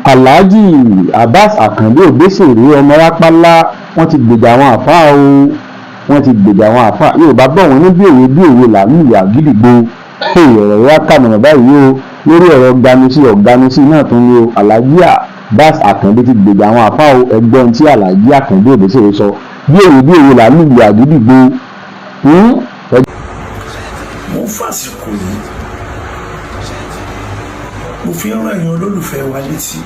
Alhaji Abbas Akande Obesere ọmọ Rápálá wọ́n ti gbèjà àwọn àfáà o, wọ́n ti gbèjà àwọn àfáà. Yorùbá bọ̀ wọ́n ní bí òwe làálù ìyá gídígbò. Ọ̀rọ̀ wa kàmọ̀ràn báyìí o lórí ọ̀rọ̀ ganusi náà tún ní o. Alhaji Abbas Akande ti gbèjà àwọn àfáà o. Ẹgbọ́n tí Alhaji Akande Obesere sọ bí òwe làálù ìyá gídígbò. Mo fàsìkò yìí mo fi ń rán ẹ̀yin olólùfẹ́ wa létí,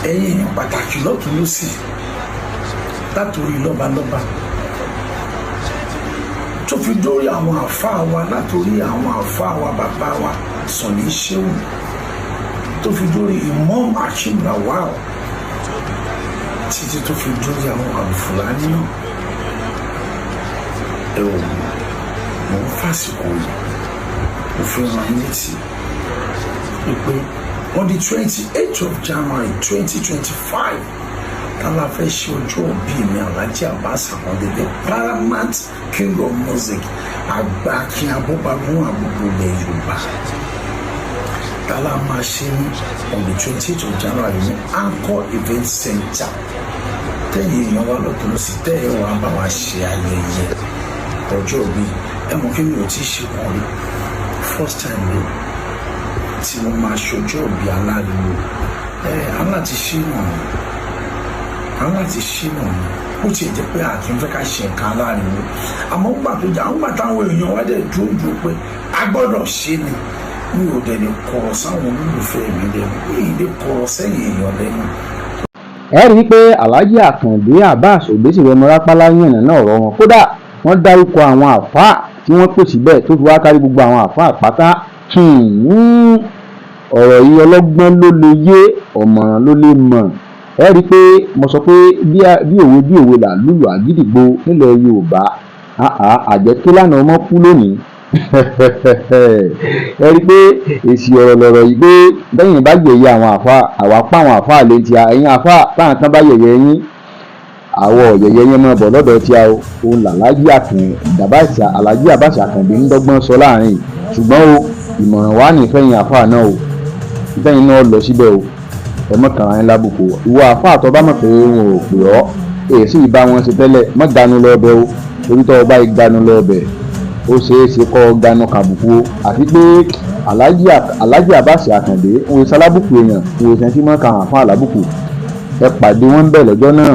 ẹ̀yin èèyàn pàtàkì lọ́tùn lósì látòrí lọ́balọ́ba tó fi dórí àwọn àfáà wa, látòrí àwọn àfáà wa bàbá wa Sọ̀ní Ṣéhù tó fi dórí Imam Akeem Lawal títí tó fi dórí àwọn Alfulani náà. Ẹ ò mo ń fàsìkò yìí mo fi ń rán létí pé on the 28th of January 2025 tala fẹ́ ṣe ọjọ́ òbí mi Alhaji Abbas Akande, the paramount king of music, àgbà akin abọ́bagún àgbègbè ilẹ̀ Yorùbá. Tala máa ṣe ní on the 28th of January ní Anchor Event Center. Tẹ́yìn èèyàn wá lọ́tọ̀ lọ sí tẹ́yẹ̀ wá bá wa ṣe ayẹyẹ ọjọ́ òbí. Ẹ mọ̀ kí mi ò tí ì ṣe kàn rí, first time ló tí mo máa ṣọjọ́ òbí aláriwo. Aláti ṣí náà ni ó ti jẹ́ pé àti ń fẹ́ ká ṣe nǹkan aláriwo, àmọ́ gbà tó jà ń gbà táwọn èèyàn wá dẹ̀ dúró pé a gbọ́dọ̀ ṣe ni mi ò dẹ̀ lè kọ̀rọ̀ sáwọn olólùfẹ́ mi lẹ́nu, mi ì lè kọ̀rọ̀ sẹ́yìn èèyàn lẹ́nu. Ẹ rí i pé Alhaji Akande Abbas Obesere ọmọ Rápálá yànnà náà ọ̀rọ̀ wọn, kódà wọ́n dárúkọ àwọn àfáà tí wọ́n pè síbẹ̀ tó fi wá kárí gbogbo àwọn àfáà pátá. Ọ̀rọ̀ yìí ọlọ́gbọ́n ló lè yé, ọ̀mọ̀ràn ló lè mọ̀. Ẹ rí i pé mo sọ pé bí òwe làálù àgídìgbò nílẹ̀ Yorùbá. Àjẹké lánàá ọmọ kú lónìí. Ẹ rí i pé èsì ọ̀rọ̀ lọ̀rọ̀ yìí pé bẹ́yìn bá yẹ̀yẹ́ àwọn àfáà, àwa pa àwọn àfáà lè ti ẹ̀yin àfáà táwọn kan bá yẹ̀yẹ́ yín, àwọ̀ yẹ̀yẹ́ yẹn mọ̀ bọ̀ lọ́dọ̀ tí a o. Òun làlájì Alhaji Abbas Akande ń dọ́gbọ́n sọ láàrin. Ṣùgbọ́n o, ìmọ̀ràn wa ní fẹ́yìn àfáà náà o, fẹ́yìn náà lọ síbẹ̀ o, ẹ mọ̀ kàn án lábùkù. Ìwọ àfáà tó bá mọ̀ pé wọn ò pè ọ́, èsì ìbá wọn ṣe tẹ́lẹ̀, mọ̀ ganu lọ́bẹ̀ o, torí tó o bá ganu lọ́bẹ̀ ó ṣeé ṣe kọ́ ganu kàbùkù o. Àti pé Alhaji Abbas Akande òun ṣalábùkù èèyàn, òun ṣe tí mọ̀ kàn án fún àlábùkù. Ẹ pàdé wọn bẹ̀ lọ́jọ́ náà.